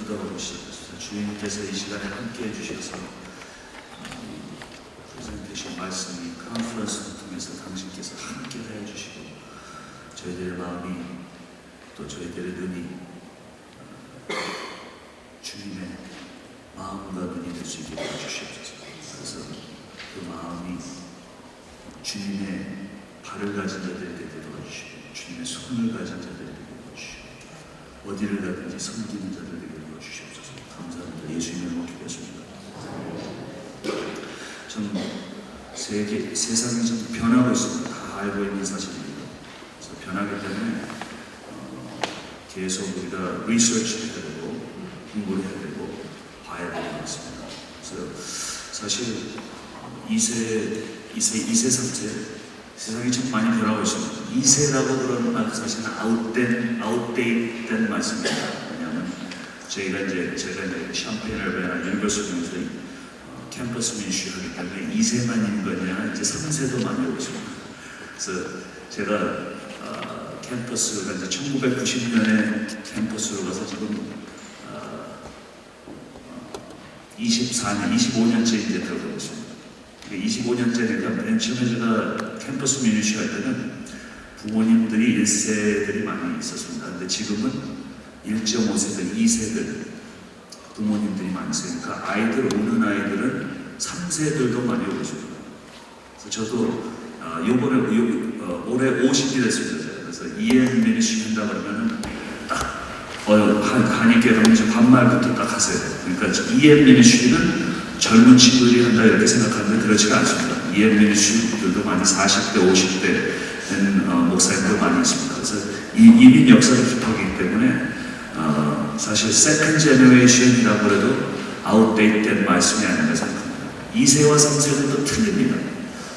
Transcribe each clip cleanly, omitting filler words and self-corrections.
붙어가고 시작했습니다. 주님께서 이 시간에 함께 해주셔서 프레젠테이션 말씀이 컨퍼런스를 통해서 당신께서 함께 해주시고 저희들의 마음이 또 저희들의 눈이 주님의 마음과 눈이 될 수 있게 도와주시옵소서. 그래서 그 마음이 주님의 발을 가진 자들에게 도와주시고 주님의 손을 가진 자들에게 도와주시고 어디를 가든지 섬기는 자들에게 도와주시옵소서. 감사합니다. 예수 이름으로 기도했습니다. 좀 세상이 좀 변하고 있습니다. 다 알고 있는 사실입니다. 그래서 변하기 때문에 계속 우리가 리서치를 해야 되고 공부를 해야 되고 봐야 되는 것 같습니다. 그래서 사실 2세, 3세 세상이 참 많이 변하고 있습니다. 2세라고 그러는 말 사실은 아웃데이트된 말씀입니다. 왜냐하면 제가 이제 샴페인을 유니버시티에서 캠퍼스 민슈 하기 때문에 2세만인 거냐 이제 3세도 많이 오고 있습니다. 그래서 제가 캠퍼스가 이제 1990년에 캠퍼스로 가서 지금 24년, 25년째 이제 들어가고 있습니다. 25년째니까 맨 처음에 제가 캠퍼스 미니쉬 할 때는 부모님들이 1세들이 많이 있었습니다. 근데 지금은 1.5세들, 2세들 부모님들이 많이 있으니까 아이들 오는 아이들은 3세들도 많이 오고 있습니다. 그래서 저도 올해 50이 됐습니다. 그래서 EM 미니쉬 한다 그러면은 딱 하니까 그러면 반말부터 딱 하세요. 그러니까 EM 미니쉬는 젊은 친구들이 한다 이렇게 생각하는데 그렇지가 않습니다. EM 미니쉬들도 많이 40대, 50대 된 목사님도 많이 있습니다. 그래서 이민 역사가 깊어지기 때문에 사실 세컨드 제너레이션이라고 해도 아웃데이트된 말씀이 아닌가 생각합니다. 2세와 3세는 또 틀립니다.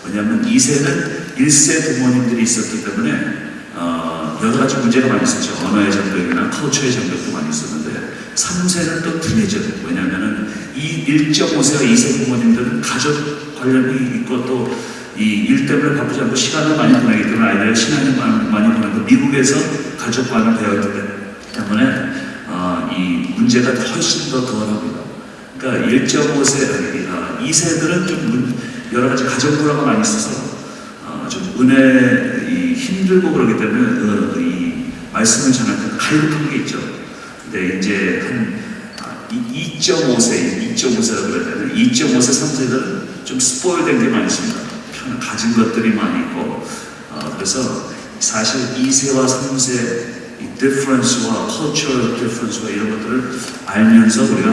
왜냐하면 2세는 1세 부모님들이 있었기 때문에 여러 가지 문제가 많이 있었죠. 언어의 장벽이나 컬처의 장벽도 많이 있었는데 3세는 또 틀리죠. 왜냐하면 이 1.5세와 2세 부모님들은 가족 관련이 있고 또 이 일 때문에 바쁘지 않고 시간을 많이 보내기 때문에 아이들의 신앙을 많이 보내고 미국에서 가족관을 배웠기 때문에 이 문제가 훨씬 더 덜합니다. 그러니까 1.5세, 2세들은 좀 여러 가지 가정불화가 많이 있어서 좀 은혜 힘들고 그러기 때문에 이 말씀을 전할 때 갈급한 게 있죠. 근데 이제 한 2.5세라고 그래야 되나? 2.5세, 3세들은 좀 스포일된 게 많이 있습니다. 가진 것들이 많이 있고 그래서 사실 2세와 3세 이 difference와 cultural difference와 이런 것들을 알면서 우리가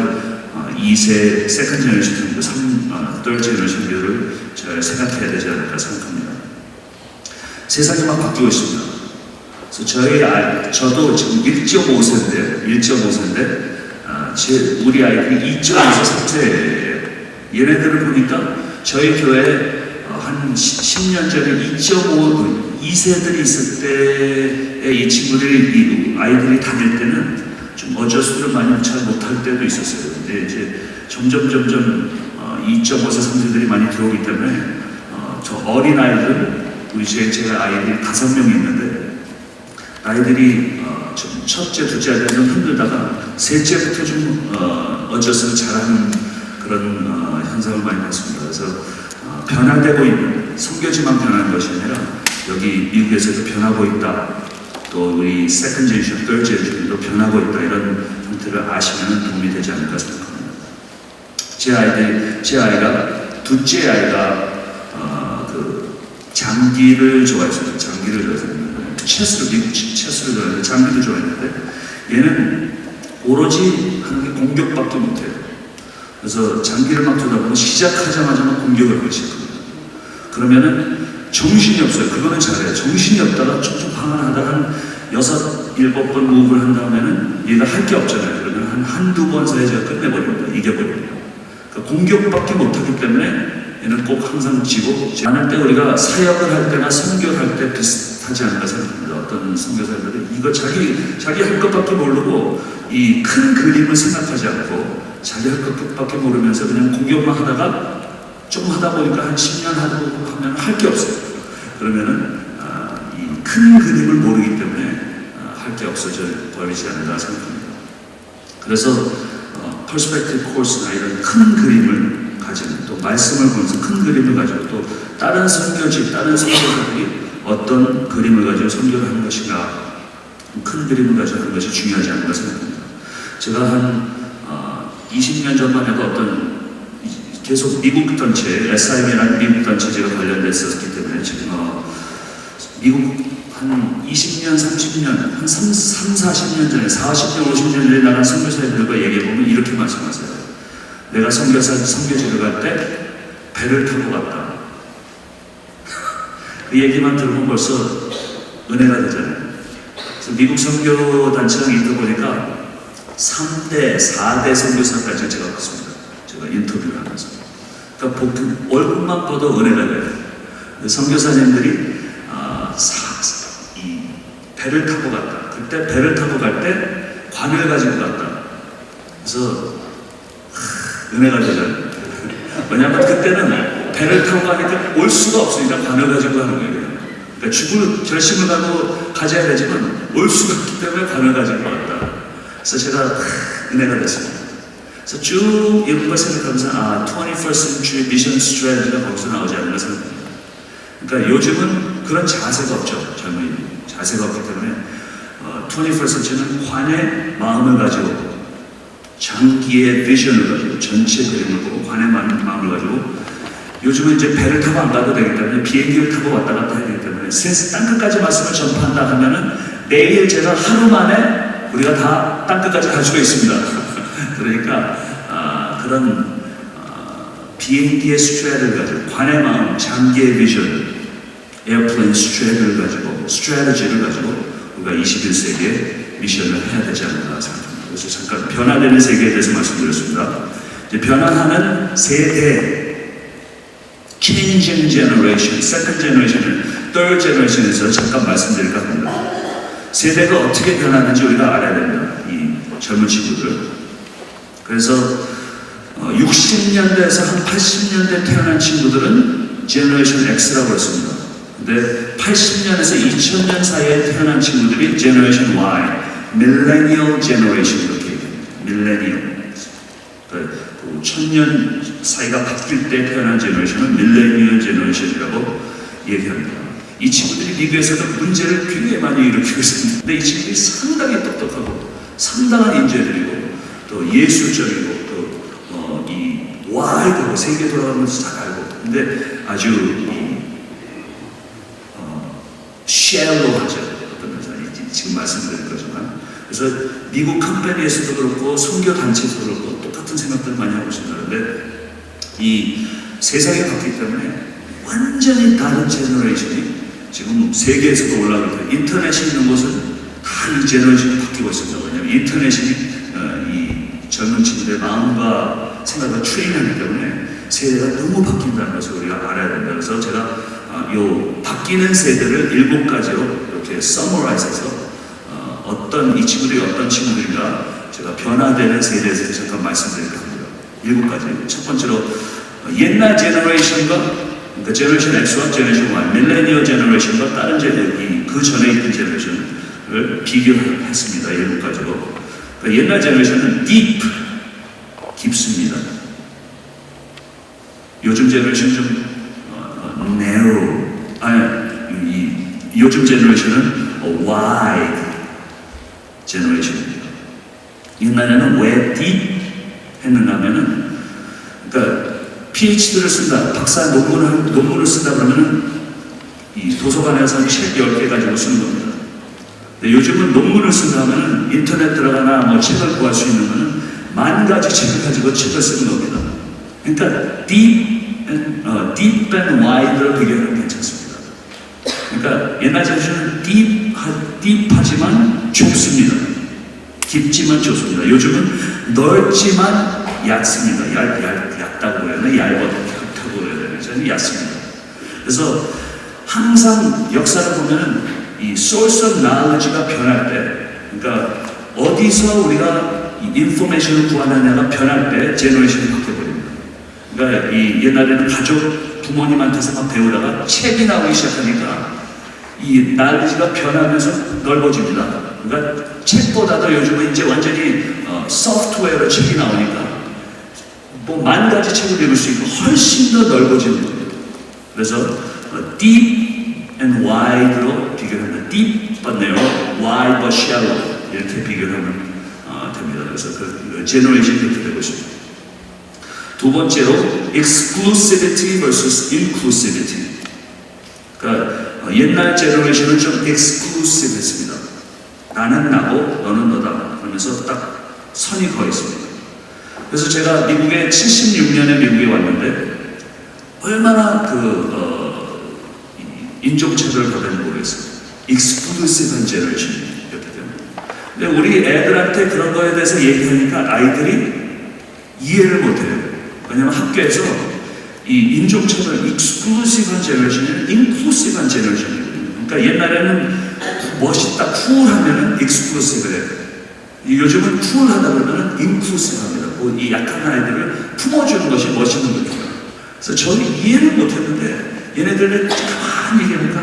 2세, second generation, 그리고 third generation들을 잘 생각해야 되지 않을까 생각합니다. 세상이 막 바뀌고 있습니다. 그래서 저도 지금 1.5세인데 우리 아이들이 2.5세, 3세예요. 얘네들을 보니까 저희 교회에 한 10년 전에 2.5세들이 있을 때 이 친구들이, 아이들이 다닐 때는 좀 어저스를 많이 잘 못할 때도 있었어요. 근데 이제 점점 2.5세, 3세들이 많이 들어오기 때문에 저 어린 아이들, 우리 제가 아이들이 5명이 있는데 아이들이 좀 첫째, 둘째 아이들은 좀 힘들다가 셋째부터 좀 어저스를 잘하는 그런 현상을 많이 봤습니다. 그래서 변화되고 있는, 성교지만 변하는 것이 아니라 여기 미국에서도 변하고 있다. 또 우리 세컨드 제너레이션, third generation도 변하고 있다. 이런 형태를 아시면 도움이 되지 않을까 생각합니다. 제 아이가 둘째 아이가 그 장기를 좋아했어요. 장기를 좋아했는데 미국 체스를 좋아했는데 장기를 좋아했는데 얘는 오로지 하는 게 공격밖에 못해요. 그래서 장기를 막 두다 보면 시작하자마자 공격을 하기 시작합니다. 그러면은 정신이 없어요. 그거는 잘해요. 정신이 없다가 쭉쭉 방황하다가 한 6, 7번 무브를 한 다음에는 얘가 할 게 없잖아요. 그러면 한두 번 사이에 제가 끝내버립니다. 이겨버립니다. 그러니까 공격밖에 못하기 때문에 얘는 꼭 항상 지고, 많을 때 우리가 사역을 할 때나 선교를 할 때 비슷하지 않을까 생각합니다. 어떤 선교사들은 이거 자기 할 것밖에 모르고 이 큰 그림을 생각하지 않고 자기 할 것밖에 모르면서 그냥 공격만 하다가 좀 하다 보니까 한 10년 하고 하면 할 게 없어요. 그러면은 이 큰 그림을 모르기 때문에 할 게 없어져 버리지 않는다 생각합니다. 그래서 퍼스펙티브 코र्스나 이런 큰 그림을 가지고 또 말씀을 보면서 큰 그림을 가지고 또 다른 선교지, 다른 선교사들이 어떤 그림을 가지고 선교를 하는 것인가, 큰 그림을 가지고 하는 것이 중요하지 않을까 생각합니다. 제가 한 20년 전만 해도 어떤 계속 미국 단체, SIM이라는 미국 단체 제가 관련됐었기 때문에 지금 미국 한 20년, 30년, 한 40년 전에, 40년, 50년 전에 나간 선교사들과 얘기해보면 이렇게 말씀하세요. 내가 선교지를 갈 때 배를 타고 갔다. 그 얘기만 들으면 벌써 은혜가 되잖아요. 그래서 미국 선교단체랑 있다 보니까 3대, 4대 선교사까지 제가 봤습니다. 제가 인터뷰를 하면서. 그러니까 얼굴만 봐도 은혜가 돼요. 선교사님들이 이 배를 타고 갔다. 그때 배를 타고 갈 때 관을 가지고 갔다. 그래서 은혜가 되잖아요. 왜냐하면 그때는 배를 타고 가니까 올 수가 없으니까 관을 가지고 가는 거예요. 그러니까 결심을 가져야 되지만 올 수가 없기 때문에 관을 가지고 왔다. 그래서 제가 은혜가 됐습니다. 그래서 쭉 이런 걸 생각하면서 21st Century Mission Strategy가 거기서 나오지 않나 생각합니다. 그러니까 요즘은 그런 자세가 없죠. 젊은이들이. 자세가 없기 때문에 21st Century는 관의 마음을 가지고 장기의 비전을 가지고 전체 그림을 보고 관의 마음을 가지고 요즘은 이제 배를 타고 안 가도 되기 때문에 비행기를 타고 왔다 갔다 해야 되기 때문에 땅끝까지 말씀을 전파한다 하면은 내일 제가 하루 만에 우리가 다 땅끝까지 갈 수가 있습니다. 그러니까 그런 비행기의 스트레이트를 가지고 관의 마음, 장기의 비전, 에어플레인 스트레이트를 가지고 스트래티지를 가지고 우리가 21세기에 미션을 해야 되지 않나 생각합니다. 그래서 잠깐 변화되는 세계에 대해서 말씀드렸습니다. 이제 변화하는 세대, changing generation, second generation, third generation에서 잠깐 말씀드릴까 합니다. 세대가 어떻게 변하는지 우리가 알아야 됩니다. 이 젊은 친구들. 그래서 60년대에서 한 80년대 태어난 친구들은 제너레이션 X라고 했습니다. 근데 80년에서 2000년 사이에 태어난 친구들이 제너레이션 Y, 밀레니얼 제너레이션 이렇게 얘기합니다. 밀레니얼. 그 1000년 사이가 바뀔 때 태어난 제너레이션은 밀레니얼 제너레이션이라고 얘기합니다. 이 친구들이 미국에서도 문제를 굉장히 많이 일으키고 있습니다. 근데 이 친구들이 상당히 똑똑하고 상당한 인재들이고 또 예술적이고 또 이 와이드하고 세계 돌아가면서 잘 알고 근데 아주 쉘로하죠. 어떤 면에서 지금 말씀드릴 거지만 그래서 미국 컴퍼니에서도 그렇고 선교 단체에서도 그렇고 똑같은 생각들을 많이 하고 있습니다. 그런데 이 세상이 바뀌기 때문에 완전히 다른 제너레이션이 지금 세계에서도 올라가고 있어요. 인터넷이 있는 곳은 다 이 제너레이션이 바뀌고 있습니다. 왜냐하면 인터넷이 이 젊은 친구들의 마음과 생각을 트레이닝하기 때문에 세대가 너무 바뀐다는 것을 우리가 알아야 된다. 그래서 제가 요 바뀌는 세대를 7가지로 이렇게 서머라이즈해서 어떤 이 친구들이 어떤 친구들인가 제가 변화되는 세대에 대해서 잠깐 말씀드릴까 합니다. 7가지. 첫 번째로 옛날 제너레이션과 그러니까 제너레이션 X와 제너레이션 Y, 밀레니얼 제너레이션과 다른 제너레이션, 그 전에 있던 제너레이션을 비교했습니다. 7가지로. 그러니까 옛날 제너레이션은 deep, 깊습니다. 요즘 제너레이션 좀 narrow, 요즘 제너레이션은 wide 제너레이션입니다. 옛날에는 왜 deep 했는가 하면은 그러니까 PhD를 쓴다, 박사 논문을 쓴다 그러면은 이 도서관에서 책 10개 가지고 쓰는 겁니다. 근데 요즘은 논문을 쓴다 하면은 인터넷 들어가나 뭐 책을 구할 수 있는 거는 10,000가지 책을 가지고 책을 쓰는 겁니다. 그러니까 deep and wide를 비교하면 괜찮습니다. 그러니까 옛날 제너레이션은 deep하지만 좁습니다. 깊지만 좁습니다. 요즘은 넓지만 얕습니다. 얕다고 해야 되나? 얇다고 해야 되나? 저는 얕습니다. 그래서 항상 역사를 보면은 이 source of knowledge가 변할 때, 그러니까 어디서 우리가 이 인포메이션을 구하느냐가 변할 때 제너레이션이 바뀌어버립니다. 그러니까 이 옛날에는 가족, 부모님한테서 막 배우다가 책이 나오기 시작하니까 이 knowledge가 변하면서 넓어집니다. 그러니까 책보다도 요즘은 이제 완전히 소프트웨어로 책이 나오니까 뭐 10,000가지 책을 읽을 수 있고 훨씬 더 넓어지는 거예요. 그래서 deep and wide로 비교합니다. deep but narrow, wide but shallow 이렇게 비교하면 됩니다. 그래서 그 제너레이션이 이렇게 되고 있습니다. 두 번째로 exclusivity versus inclusivity. 그러니까 옛날 제너레이션은 좀 exclusive했습니다. 나는 나고 너는 너다 그러면서 딱 선이 그어 있습니다. 그래서 제가 미국에 76년에 미국에 왔는데 얼마나 인종차별을 받았는지 모르겠어요. 익스클루시브한 제너레이션이었기 때문에. 근데 우리 애들한테 그런 거에 대해서 얘기하니까 아이들이 이해를 못해요. 왜냐면 학교에서 이 인종차별 익스클루시브한 제너레이션은 인클루시브한 제너레이션이거든요. 그러니까 옛날에는 멋있다, 쿨하면은 익스클루시브래요. 요즘은 쿨하다 그러면은 인클루시브합니다. 이 약한 아이들을 품어주는 것이 멋있는 거죠. 그래서 저는 이해를 못했는데 얘네들은 가만히 얘기하니까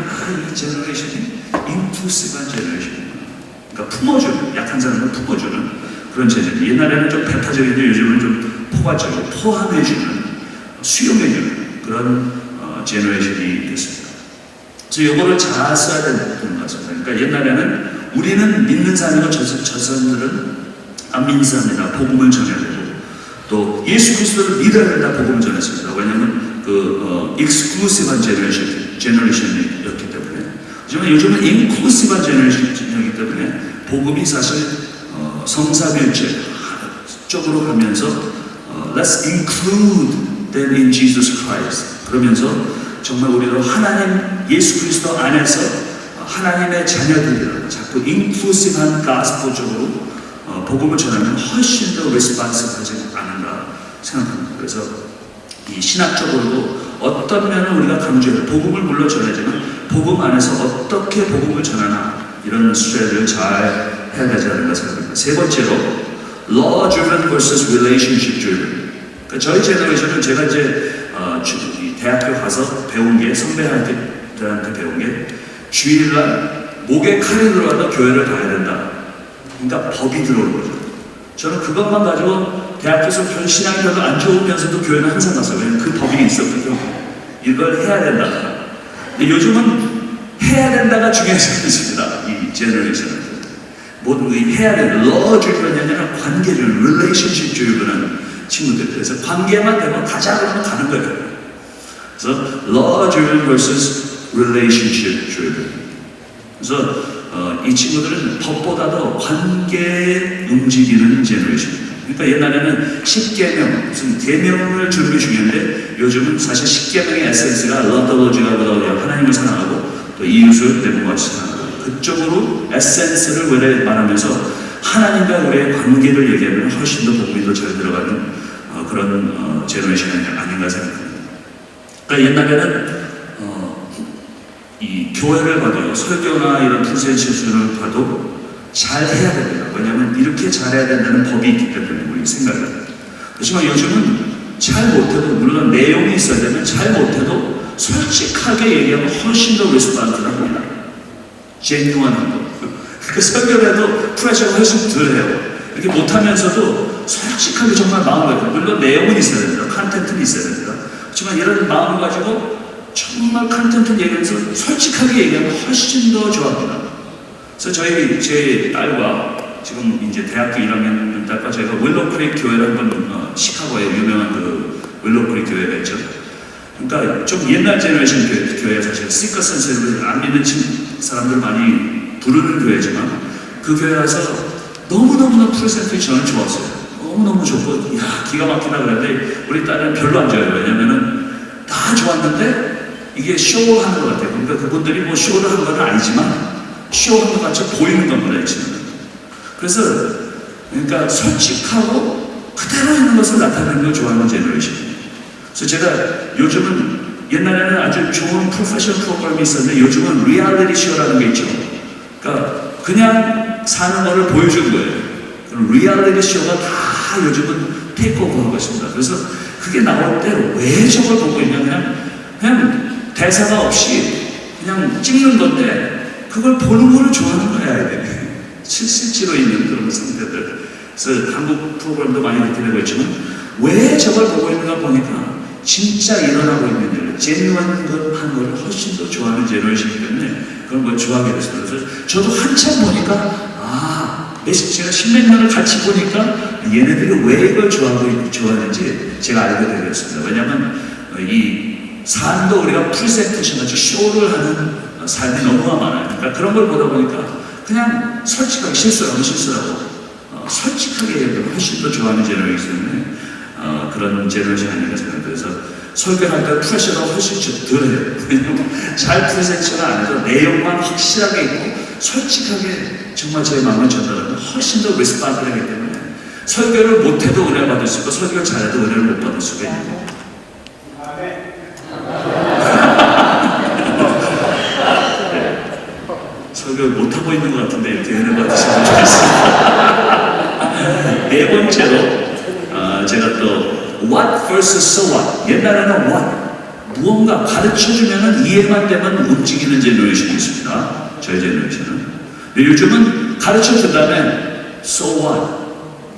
이 제너레이션이 인클루시브한 제너레이션이구나. 그러니까 품어주는, 약한 사람을 품어주는 그런 제너레이션. 옛날에는 좀 배타적인데 요즘은 좀 포괄적으로 포함해주는, 수용해주는 그런 제너레이션이 됐습니다. 그래서 이거를 잘 써야 되는 것 같습니다. 그러니까 옛날에는 우리는 믿는 사람이고 저 사람들은 안 믿는 사람이다. 복음을 전해야 되고 또 예수 그리스도를 믿어야 된다. 복음을 전했습니다. 왜냐하면 익스클루시브한 제너레이션이었기 때문에. 하지만 요즘은 인클루시브한 제너레이션이기 때문에 복음이 사실 성삼일체 쪽으로 가면서 Let's include them in Jesus Christ. 그러면서 정말 우리도 하나님 예수 그리스도 안에서 하나님의 자녀들이라 자꾸 인클루시브한 가스포 쪽으로 복음을 전하면 훨씬 더 레스폰시브하지 않은가 생각합니다. 그래서 이 신학적으로도 어떤 면을 우리가 강조해요. 복음을 물론 전하지만 복음 안에서 어떻게 복음을 전하나 이런 수레를 잘 해야 되지 않을까 생각합니다. 세 번째로 law-driven versus relationship-driven. 그러니까 저희 제너레이션은 제가 이제 대학교 가서 배운 게 선배들한테 배운 게 주일날 목에 칼이 들어와도 교회를 가야 된다. 그러니까 법이 들어오는 거죠. 저는 그것만 가지고 대학교에서 별 신앙이 별로 안 좋으면서도 교회는 항상 갔어요. 왜냐면 그 법이 있었거든요. 이걸 해야 된다. 근데 요즘은 해야 된다가 중요하지 않습니다. 이 제너레이션은. 모든 거 해야 되는 law-driven이 아니라 관계를 relationship-driven한 친구들. 그래서 관계만 되면 가자 그러면 가는 거예요. 그래서 law-driven versus relationship-driven. 그래서 이 친구들은 법보다도 관계에 움직이는 제너레이션입니다. 그러니까 옛날에는 10계명, 무슨 계명을 주는 게 중요한데 요즘은 사실 10계명의 에센스가 love the Lord your God, 하나님을 사랑하고 또 이웃을 내 몸과 같이 사랑하고 그쪽으로 에센스를 원래 말하면서 하나님과 우리의 관계를 얘기하면 훨씬 더 복음이 더 잘 들어가는 그런 제너레이션이 아닌가 생각합니다. 그러니까 옛날에는 이 교회를 봐도 설교나 이런 프레젠테이션을 봐도 잘 해야 됩니다. 왜냐하면 이렇게 잘해야 된다는 법이 있기 때문에 우리 생각을. 하지만 요즘은 잘 못해도 물론 내용이 있어야 되면 잘 못해도 솔직하게 얘기하면 훨씬 더 레스폰스합니다. 제뉴얼한 거. 그 설교를 해도 프레셔가 훨씬 덜 해요. 이렇게 못하면서도 솔직하게 정말 마음을 가지고 물론 내용은 있어야 됩니다. 컨텐츠는 있어야 됩니다. 하지만 이런 마음을 가지고 정말 컨텐츠 얘기하면서 솔직하게 얘기하면 훨씬 더 좋아합니다. 그래서 제 딸과 지금 이제 대학교 1학년 딸과 저희가 윌로우크릭 교회를 한번 시카고에 유명한 그 윌로우크릭 교회가 있죠. 그러니까 좀 옛날 제너레이션 교회 사실 시커센스를 안 믿는 사람들 많이 부르는 교회지만 그 교회 가서 너무너무 프레젠테이션이 좋았어요. 너무너무 좋고 야 기가 막히다 그랬는데 우리 딸은 별로 안 좋아해요. 왜냐면은 다 좋았는데 이게 쇼하는 것 같아요. 그러니까 그분들이 뭐 쇼를 한 건 아니지만 쇼한 것 같이 보이는 겁니다. 이 친구는. 그래서 그러니까 솔직하고 그대로 있는 것을 나타내는 걸 좋아하는 제너레이션이에요. 그래서 제가 요즘은 옛날에는 아주 좋은 프로페셔널 프로그램이 있었는데 요즘은 리얼리티 쇼라는 게 있죠. 그러니까 그냥 사는 거를 보여주는 거예요. 그럼 리얼리티 쇼가 다 요즘은 테이크오버하고 있습니다. 그래서 그게 나올 때 왜 저걸 보고 있냐면 그냥 대사가 없이 그냥 찍는 건데 그걸 보는 거를 좋아하는 거야. 실질로 있는 그런 상태들. 그래서 한국 프로그램도 많이 듣게 되고 있지만 왜 저걸 보고 있는가 보니까 진짜 일어나고 있는 일, 제뉴한 한 거를 훨씬 더 좋아하는 제너레이션이기 때문에 그런 걸 좋아하게 됐어요. 그래서 저도 한참 보니까 제가 십몇 년을 같이 보니까 얘네들이 왜 이걸 좋아하는지 제가 알게 되었습니다. 왜냐하면 이 삶도 우리가 프리젠테이션 같이 쇼를 하는 삶이 너무나 많아요. 그러니까 그런 걸 보다 보니까 그냥 솔직하게 실수하고 솔직하게 얘기하면 훨씬 더 좋아하는 제너레이션이 그런 제너레이션이 아닌가 생각해요. 그래서 설교할 때 프레셔가 훨씬 덜해요. 왜냐면 잘 프레젠테이션 안 해서 내용만 확실하게 있고 솔직하게 정말 제 마음을 전달하면 훨씬 더 리스폰드를 하기 때문에 설교를 못해도 은혜를 받을 수 있고 설교를 잘해도 은혜를 못 받을 수가 있고 설교를 못하고 있는 것 같은데 이렇게 은혜 받으시면 좋겠습니다. 네 번째로 제가 또 what versus so what. 옛날에는 what 무언가 가르쳐주면 이해만 되면 움직이는 제너레이션이 있습니다. 저희 제너레이션은. 근데 요즘은 가르쳐준 다음에 so what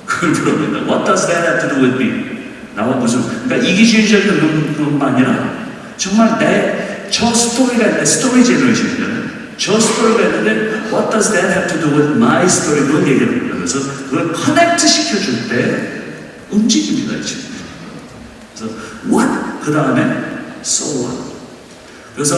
그걸 물어봅니다. What does that have to do with me? 나와 무슨 그러니까 이기주의적인 그런만 아니라 정말 저 스토리가 있는데 스토리 제너레이션이잖아요. 저 스토리가 있는데 What does that have to do with my story? 그런 얘기를 합니다. 그래서 그걸 커넥트 시켜줄 때 움직입니다. 지금. 그래서 what? 그 다음에 so what? 그래서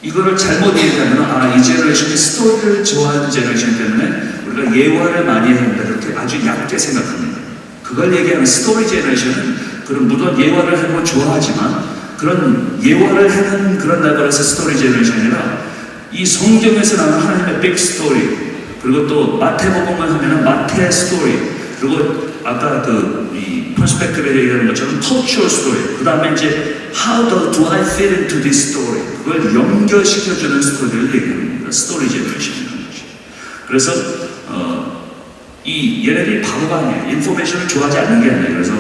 이거를 잘못 얘기하면 이 제너레이션이 스토리를 좋아하는 제너레이션 때문에 우리가 예화를 많이 해야 한다 이렇게 아주 얕게 생각합니다. 그걸 얘기하면 스토리 제너레이션은 그런 물론 예화를 하는 걸 좋아하지만 그런 예화를 하는 그런 나라에서 스토리 제너레이션이 아니라 이 성경에서 나오는 하나님의 빅 스토리 그리고 또 마태복음을 하면은 마태 스토리 그리고 아까 이 퍼스펙티브에 얘기하는 것처럼 cultural story 그 다음에 이제 how do I fit into this story 그걸 연결시켜주는 스토리를 얘기합니다. 스토리 제너레이션이라는 거죠. 그래서 얘네들이 바보가 아니에요. 인포메이션을 좋아하지 않는 게 아니에요. 그래서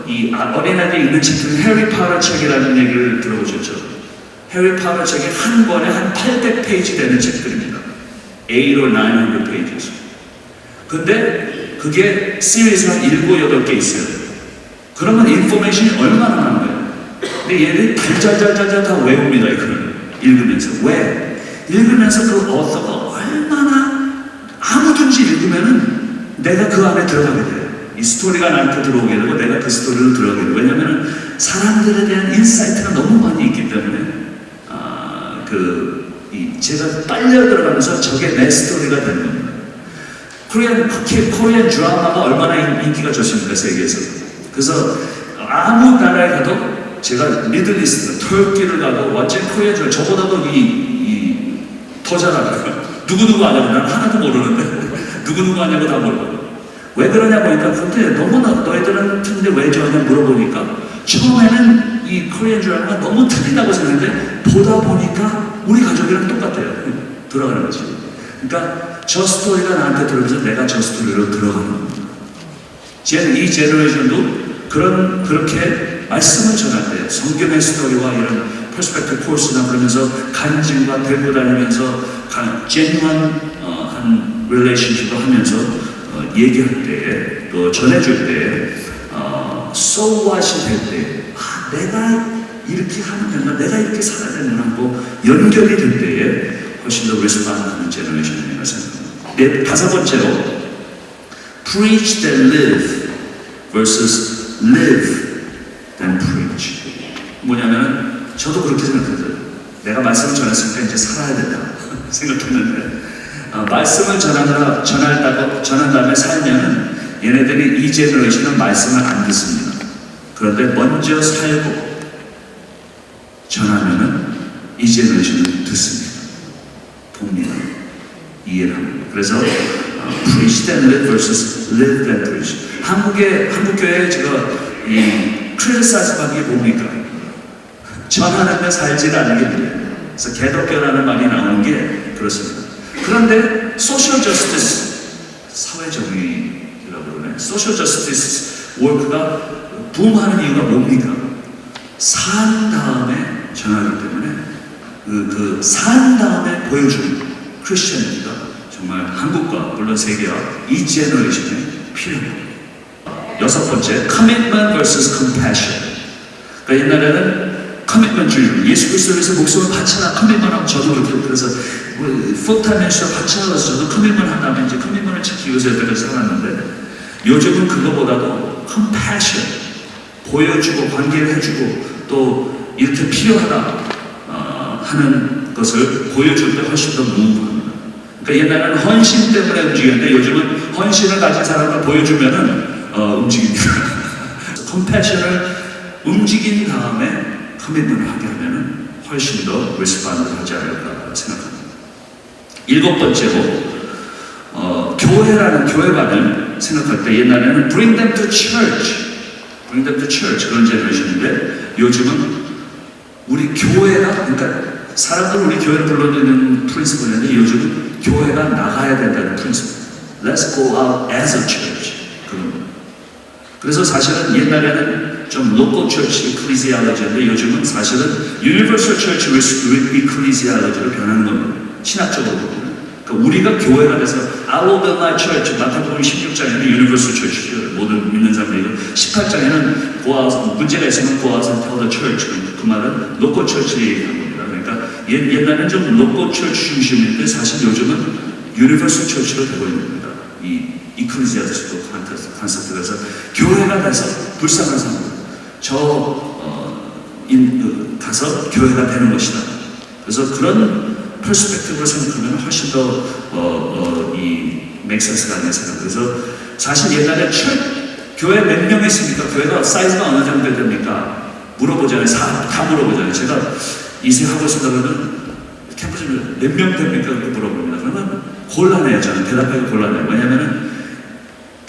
이 어린아이들이 읽는 책들은 해리파터 책이라는 얘기를 들어보셨죠? 해리파터 책이 한 권에 한 800페이지 되는 책들입니다. 8 or 900 pages. 근데 그게 시리즈가 한 7, 8개 있어요. 그러면 인포메이션이 얼마나 많은 거예요? 근데 얘들이 달달달달 다 외웁니다. 이거를 읽으면서. 왜? 읽으면서 그 어서가 얼마나 아무든지 읽으면은 내가 그 안에 들어가게 돼요. 이 스토리가 나한테 들어오게 되고 내가 그 스토리로 들어가게 되고 왜냐하면 사람들에 대한 인사이트가 너무 많이 있기 때문에 제가 빨려 들어가면서 저게 내 스토리가 되는 겁니다. 코리안 드라마가 얼마나 인기가 좋습니까 세계에서. 그래서 아무 나라에 가도 제가 미들리스트, 터키를 가도 완전 코리안 드라마 저보다도 더 잘하더라고요. 누구누구 아냐고 난 하나도 모르는데 누구누구 아냐고 다 모르고 왜 그러냐 보니까 그때 너무나 너희들은 틀린데 왜 좋아하냐 물어보니까 처음에는 이 코리안 드라마가 너무 틀리다고 생각했는데 보다 보니까 우리 가족이랑 똑같아요. 돌아가는 거지. 그러니까 저 스토리가 나한테 들어오면서 내가 저 스토리로 들어가는 겁니다. 이 제너레이션도 그렇게 말씀을 전할 때 성경의 스토리와 이런 퍼스펙티브 코र्스나 그러면서 간증과 들고 다니면서 제뉴한 한 릴레이션십을 하면서 얘기할 때에 또 전해줄 때에 so what이 될 때 내가 이렇게 하면 된다 내가 이렇게 살아야 된다 하고 연결이 될 때에 훨씬 더 리스폰드하는 제너레이션이라고 생각합니다. 다섯 번째로 preach then live versus live then preach. 뭐냐면 저도 그렇게 생각했어요. 내가 말씀을 전했으니까 이제 살아야 된다 생각했는데 말씀을 전한 다음에 살면은 얘네들이 이 제너레이션은 말씀을 안 듣습니다. 그런데 먼저 살고 전하면은 이 제너레이션은 듣습니다. 봅니다. 이해를 합니다. 그래서 preach then live versus live then preach. 한국 교회에 제가 이 criticize한 게 뭡니까? 전하는데 살지 않는 게 뭐예요? 그래서 개독교라는 말이 나오는 게 그렇습니다. 그런데 소셜 저스티스 사회 정의라고 그러네. 소셜 저스티스 워크가 붐하는 이유가 뭡니까? 산 다음에 전하기 때문에 산 다음에 보여주는 크리스천이가 정말 한국과 물론 세계와 이 제너레이션에 필요합니다. 여섯 번째, commitment versus compassion. 그러니까 옛날에는 커밋먼트주의, 예수 그리스도를 위해서 목숨을 바쳐라, 커밋먼하고 저도 그렇게 그래서 풀타임에서 바쳐서 저도 커밋먼 한다면 이제 커밋먼을 지키기 위해서 여태까지 살았는데 요즘은 그거보다도 compassion, 보여주고 관계를 해주고 또 이렇게 필요하다 하는 것을 보여줄 때 훨씬 더 무브합니다. 그러니까 옛날에는 헌신 때문에 움직였는데 요즘은 헌신을 가진 사람을 보여주면은 움직입니다. 컴패션을 움직인 다음에 커밋먼을 하게 하면은 훨씬 더 리스폰을 하지 않을까 생각합니다. 일곱 번째로 교회라는 교회관을 생각할 때 옛날에는 bring them to church 그런 제너레이션인데 요즘은 우리 교회가 그러니까 사람들 우리 교회를 불러내는 프린시플인데 요즘은 교회가 나가야 된다는 프린시플. Let's go out as a church. 그래서 사실은 옛날에는 좀 local church ecclesiology인데 요즘은 사실은 universal church ecclesiology로 변하는 겁니다. 신학적으로 보면. 그러니까 우리가 교회가 돼서 I will build my church. 마태복음 16장에는 universal church죠. 모든 믿는 사람들이 18장에는 문제가 있으면 go out and tell the church. 그 말은 local church 얘기하는 겁니다. 그러니까 옛날에는 좀 local church 중심인데 사실 요즘은 universal church로 되고 있는 겁니다. 이 이클레시아스도 컨셉트 그래서 교회가 돼서 불쌍한 사람 가서 교회가 되는 것이다. 그래서 그런 퍼스펙티브로 생각하면 훨씬 더 맥센스가 아니라 생각합니다. 그래서 사실 옛날에 교회 몇 명 있습니까? 교회가 사이즈가 어느 정도 됩니까? 물어보잖아요. 다 물어보잖아요. 제가 이세 하고 있습니다. 그러면 캠퍼스 몇 명 됩니까? 그렇게 물어봅니다. 그러면 곤란해요. 저는 대답하기 곤란해요. 왜냐면은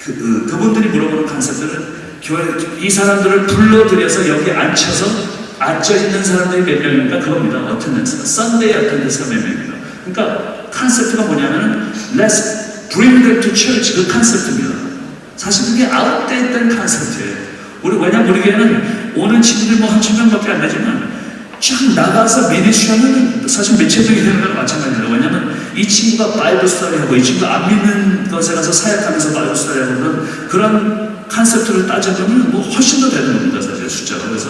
그분들이 물어보는 컨셉들은 교회 이 사람들을 불러들여서 여기 앉혀있는 사람들이 몇 명입니까? 그겁니다. 어텐던스가 썬데이 어텐던스가 몇 명입니까? 그러니까 컨셉트가 뭐냐면은 Let's bring them to church 그 컨셉트입니다. 사실 그게 아웃데이트된 컨셉트예요. 왜냐면 우리 교회는 오는 친구들이 뭐 한 1000명밖에 안 되지만 쫙 나가서 미니스트리하면 사실 몇천 명이 되는 거랑 마찬가지예요. 왜냐면 이 친구가 바이블 스터디하고 이 친구가 안 믿는 것에 가서 사역하면서 바이블 스터디하고 그런 컨셉트를 따져보면 뭐 훨씬 더 되는 겁니다. 사실 숫자가. 그래서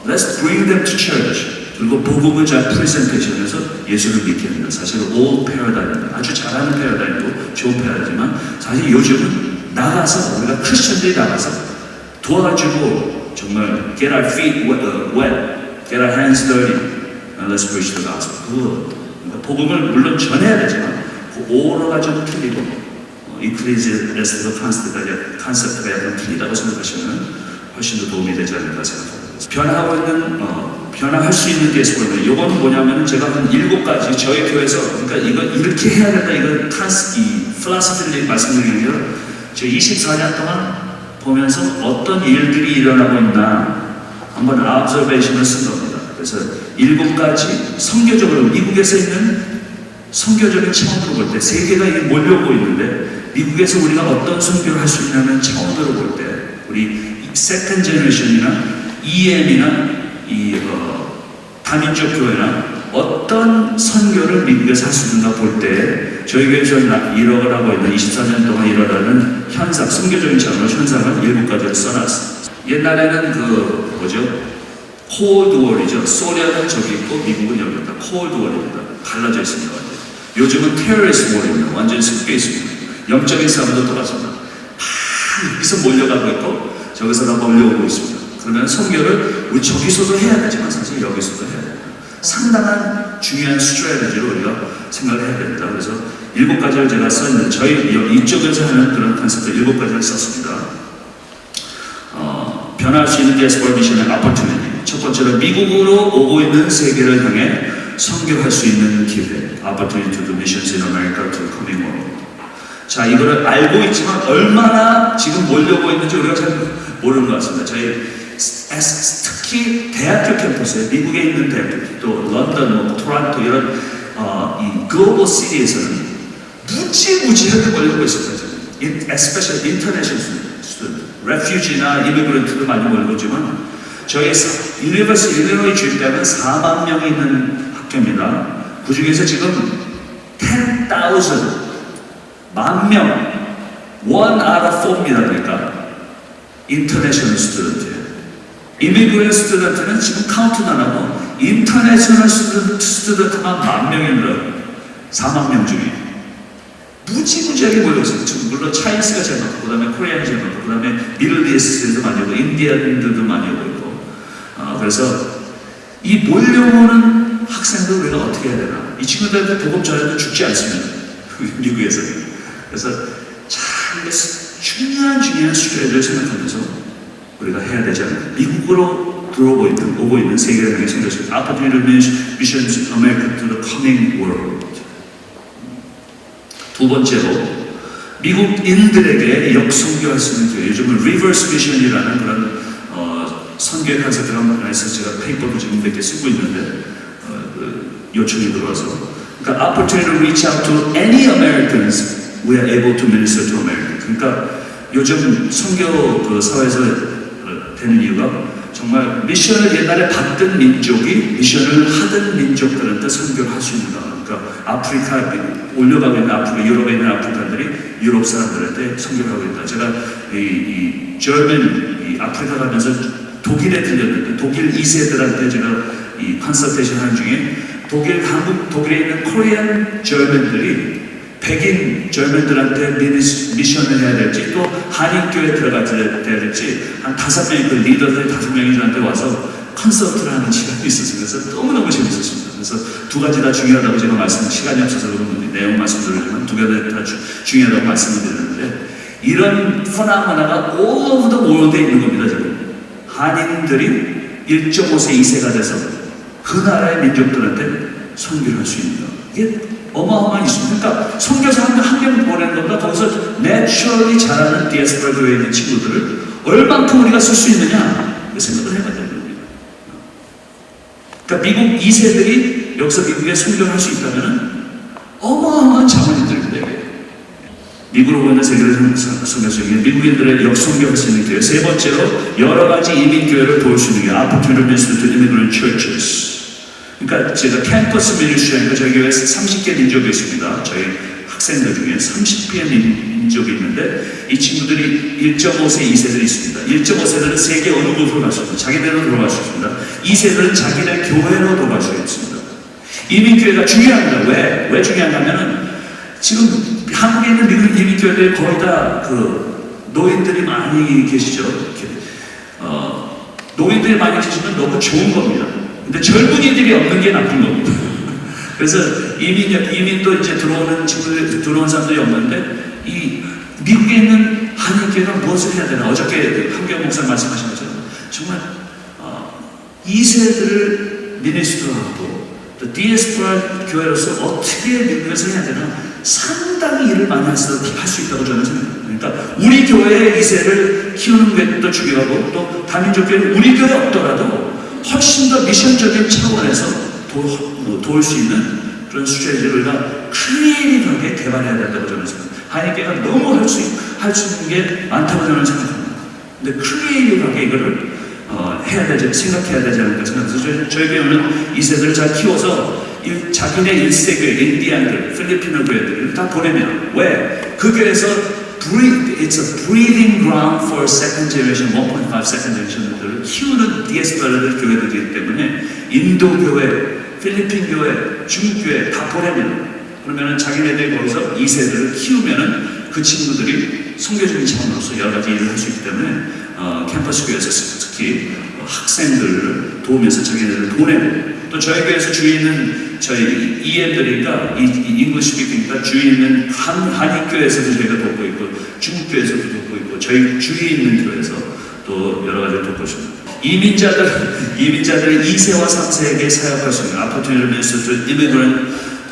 Let's bring them to church. 그리고 복음을 잘 프레젠테이션해서 예수를 믿게 합니다. 사실 old paradigm입니다. 아주 잘하는 패러다임이고 좋은 패러다임이지만 사실 요즘은 나가서 우리가 크리스천들이 나가서 도와주고 정말 get our feet wet. Get our hands dirty and let's preach the gospel. 그러니까 복음을 물론 전해야 되지만 그 오러가 좀 틀리고 이클레시아스가 컨셉트가 약간 틀리다고 생각하시면 훨씬 더 도움이 되지 않을까 생각합니다. 변화할 수 있는 디에스포라는 이건 뭐냐면 제가 한 7가지 저희 교회에서 그러니까 이거 이렇게 해야 된다 이건 필라스피를 말씀드리는 게 저 24년 동안 보면서 어떤 일들이 일어나고 있나 한번 observation을 쓴 겁니다. 그래서 7가지 선교적으로 미국에서 있는 선교적인 차원으로 볼 때 세계가 몰려오고 있는데 미국에서 우리가 어떤 선교를 할 수 있냐는 차원으로 볼 때 우리 세컨드 제너레이션이나 EM이나 다민족 교회나 어떤 선교를 미국에서 할 수 있는가 볼 때 저희 교회에서 일어나고 있는 24년 동안 일어나는 현상, 선교적인 차원으로 현상을 7가지를 써놨습니다. 옛날에는 콜드월이죠. 소련은 저기 있고 미국은 여기 있다. 콜드월입니다. 갈라져 있습니다. 요즘은 테러리스트 월입니다. 완전히 섞여 있습니다. 영적인 싸움도 똑같습니다. 여기서 몰려가고 있고 저기서 몰려오고 있습니다. 그러면 선교를 우리 저기서도 해야 되지만 사실 여기서도 해야 됩니다. 상당한 중요한 스트래티지로 우리가 생각을 해야 됩니다. 그래서 7가지를 제가 썼는데 저희 이쪽에서 하는 그런 컨셉트 7가지를 썼습니다. 변화할 수 있는 디아스포라 미션의 opportunity. 첫 번째로 미국으로 오고 있는 세계를 향해 선교할 수 있는 기회. Opportunity to do missions in America to coming world. 자, 이거를 알고 있지만 얼마나 지금 몰려오고 있는지 우리가 잘 모르는 것 같습니다. 저희 특히 대학교 캠퍼스에 미국에 있는 대학교, 또 런던, 토론토 이런 이 글로벌 시티에서는 무지무지하게 몰려오고 있습니다. Especially international student, refugee나 immigrant도 많이 몰려오지만 저희 유니버스 일리노이 주립대학은 4만 명이 있는 학교입니다. 그 중에서 지금 10,000, 10,000명, 1 out of 4입니다. 그러니까 인터내셔널 스튜던트예요. 이미그랜트 스튜던트는 지금 카운트도 안 하고 인터내셔널 스튜던트만 10,000명입니다. 4만 명 중에 무지무지하게 몰려있어요. 지금 물론 차이니스가 제일 많고, 그 다음에 코리안이 제일 많고, 그 다음에 미들이스트도 많이 오고, 인디언들도 많이 오고 있고, 그래서 이 몰려오는 학생들 우리가 어떻게 해야 되나? 이 친구들한테 보급 전에도 죽지 않습니다. 미국에서. 그래서 참 중요한 수준을 생각하면서 우리가 해야 되지 않을까. 미국으로 오고 있는 세계를 향해 생겼습니다. Opportunity Missions America to the Coming World. 두 번째로 미국인들에게 역선교할 수 있는 교회, 요즘은 Reverse Mission이라는 그런 선교의 컨셉을 해서 제가 페이퍼도 지금 몇 개 쓰고 있는데 요청이 들어와서, 그러니까 Opportunity to reach out to any Americans, we are able to minister to Americans. 그러니까 요즘 선교 그 사회에서 되는 이유가 정말 미션을 옛날에 받던 민족이 미션을 하던 민족들한테 선교를 할 수 있는가. 그러니까 아프리카 올려가고 있는 아프리카, 유럽에 있는 아프리카들이 유럽 사람들한테 선교를 하고 있다. 제가 이 아프리카 가면서 독일에 들렸는데 독일 2세들한테 제가 이 컨설테이션 하는 중에 독일에 있는 코리안 저먼들이 백인 저먼들한테 미션을 해야 될지 또 한인교회 들어가야 될지 한 5명의 그 리더들이 5명이 저한테 와서 컨설트를 하는 시간이 있었어요. 그래서 너무너무 재밌었습니다. 그래서 두 가지 다 중요하다고 제가 시간이 없어서 그런 내용 말씀드리지만 두 가지 다 중요하다고 말씀을 드렸는데, 이런 페노메나가 all over the world에 있는 겁니다. 지금 한인들이 1.5세, 2세가 돼서 그 나라의 민족들한테 선교를 할 수 있는 거, 이게 어마어마한 있습니다. 그러니까 선교사 한 명 보내는 것보다 거기서 내추럴리 자라는 디아스포라 교회에 있는 친구들을 얼만큼 우리가 쓸 수 있느냐 그 생각을 해봐야 되는 겁니다. 그러니까 미국 2세들이 여기서 미국에 선교를 할 수 있다면 어마어마한 자본인들인데, 미국으로 보이는 세계를 선교 중에 미국인들의 역선교할 수 있는 교회. 세 번째로 여러 가지 이민교회를 도울 수 있는 교회, Opportunity Ministry to Immigrant Churches. 그러니까 제가 캠퍼스 미니스트리니까 저희 교회에서 30개 민족이 있습니다. 저희 학생들 중에 30개 민족이 있는데 이 친구들이 1.5세, 2세들이 있습니다. 1.5세들은 세계 어느 곳으로 갈 수 있습니다. 자기네로 들어갈 수 있습니다. 2세들은 자기네 교회로 들어갈 수 있습니다. 이민교회가 중요합니다. 왜 중요하냐면은 지금 한국에 있는 미국 이민교회들 거의 다 그 노인들이 많이 계시죠. 노인들이 많이 계시면 너무 좋은 겁니다. 근데 젊은이들이 없는 게 나쁜 겁니다. 그래서 이민도 이제 들어온 사람들이 없는데, 이 미국에 있는 한인교회가 무엇을 해야 되나. 어저께 한경 목사 말씀하신 것처럼 정말 2세들을 미니스트하고 또 디아스포라 교회로서 어떻게 미국에서 해야 되나 상당히 일을 많이 할 수 있다고 저는 생각합니다. 그러니까 우리 교회의 2세를 키우는 것도 중요하고 또 다민족 교회는 우리 교회 없더라도 훨씬 더 미션적인 차원에서 도울 수 있는 그런 수제들을 우리가 크리에이티브하게 개발해야 된다고 저는 생각합니다. 한인교회가 너무 할 수 있는 게 많다고 저는 생각합니다. 근데 크리에이티브하게 이거를 생각해야 되지 않을까 생각해서 저희 교회는 2세들을 잘 키워서 자기네 1세 교회, 인디안들, 필리핀어 교회들을 다 보내면, 왜? 그 교회에서 it's a breeding ground for second generation, 1.5 second generation들을 키우는 디아스포라들 교회들이기 때문에 인도 교회, 필리핀 교회, 중국 교회 다 보내면, 그러면은 자기네들이 거기서 2세들을 키우면은 그 친구들이 선교적인 차원으로서 여러 가지 일을 할 수 있기 때문에 캠퍼스 교회에서 특히 학생들을 도우면서 자기네들을 보내고, 또 저희 교회에서 주위에 있는 저희 EM들이니까 잉글리시 스피킹이니까 주위에 있는 한인교회에서도 저희가 돕고 있고 중국교회에서도 돕고 있고 저희 주위에 있는 교회에서 또 여러 가지를 돕고 있습니다. 이민자들이 2세와 3세에게 사역할 수 있는 Opportunity Ministry to Immigrant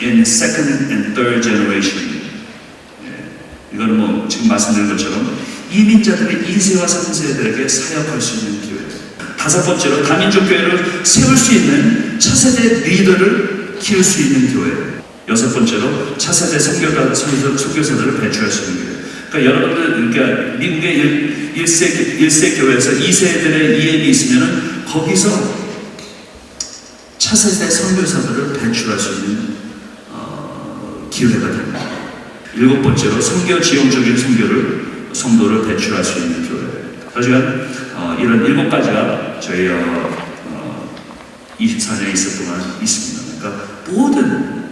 in second and third generation. 이거는 뭐 지금 말씀드린 것처럼 이민자들이 2세와 3세들에게 사역할 수 있는 교회. 5번째로 다민족 교회를 세울 수 있는 차세대 리더를 키울 수 있는 교회. 6번째로 차세대 선교사들을 배출할 수 있는 교회. 그러니까 여러분들, 그러니까 미국의 1세 교회에서 2세들의 EM이 있으면은 거기서 차세대 선교사들을 배출할 수 있는 기회가 됩니다. 7번째로 선교 지형적인 성도를 배출할 수 있는 교회. 하지만 이런 7가지가 저희 24년에 있을 동안 있습니다. 그러니까 모든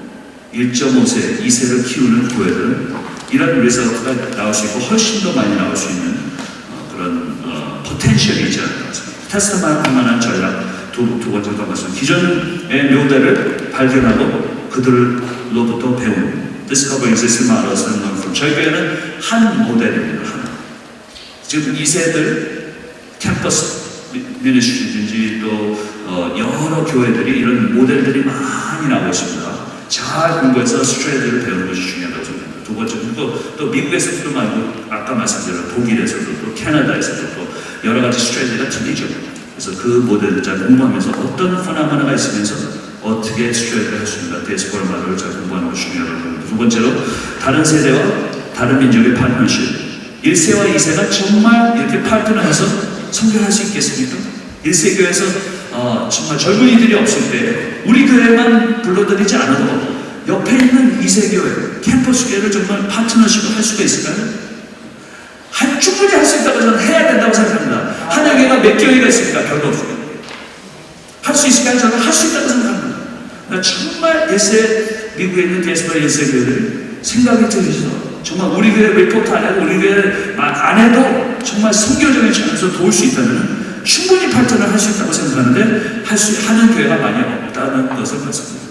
1.5세, 2세를 키우는 교회들은 이런 리서트가 나올 수 있고 훨씬 더 많이 나올 수 있는 그런 포텐셜이 있지 않을까 생각합니다. 테스트할 만한 전략 두 번째로 말씀. 기존의 묘대를 발견하고 그들로부터 배우는 Discover existing models and learn from. 저희 교회는 한 모델입니다. 하나. 지금 2세들 캠퍼스 미니스트리든지 또 여러 교회들이 이런 모델들이 많이 나오고 있습니다. 잘 공부해서 스트레이트를 배우는 것이 중요하다고 생각합니다. 두 번째, 그리고 또 미국에서도 말고 아까 말씀드린 독일에서도 또 캐나다에서도 또 여러 가지 스트레이트가 틀리죠. 그래서 그 모델을 잘 공부하면서 어떤 페노메나가 있으면서 어떻게 스트레이트를 할 수 있는가, 디아스포라 말을 잘 공부하는 것이 중요하다고 생각합니다. 두 번째로, 다른 세대와 다른 민족의 파트너십. 1세와 2세가 정말 이렇게 파트너해서 선교할 수 있겠습니까? 1세 교회에서 정말 젊은이들이 없을 때 우리 교회만 불러들이지 않아도 옆에 있는 2세 교회, 캠퍼스 교회를 정말 파트너십을 할 수가 있을까요? 충분히 할 수 있다고 저는 해야 된다고 생각합니다. 한양교회가 몇 교회가 있습니까? 별로 없습니다. 할 수 있을까요? 저는 할 수 있다고 생각합니다. 정말 1세, 미국에 있는 디아스포라 1세 교회들이 생각이 들으셔서 정말 우리 교회 리포트 안 해도 우리 교회 안 해도 정말 선교적인 차원에서 도울 수 있다면 충분히 파트너를 할 수 있다고 생각하는데 하는 교회가 많이 없다는 것을 말씀드립니다.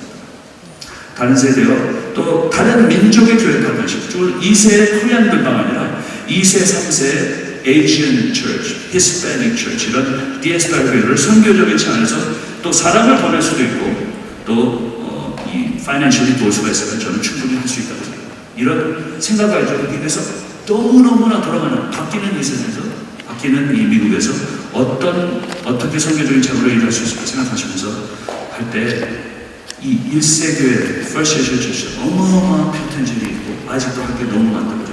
다른 세대와 또 다른 민족의 교회 파트너십, 2세 코리안들뿐만 아니라 2세, 3세 Asian Church, Hispanic Church 이런 디아스포라 교회를 선교적인 차원에서 또 사람을 보낼 수도 있고 또 이 파이낸셜리 도울 수가 있으면 저는 충분히 할 수 있다고 생각합니다. 이런 생각을 가지고 미국에서 너무너무나 돌아가는 바뀌는 이 세상에서 바뀌는 이 미국에서 어떻게 선교적인 작업을 일할 수 있을까 생각하시면서 할 때 이 1세 교회, First Asian Church 어마어마한 포텐셜이 있고 아직도 할 게 너무 많다고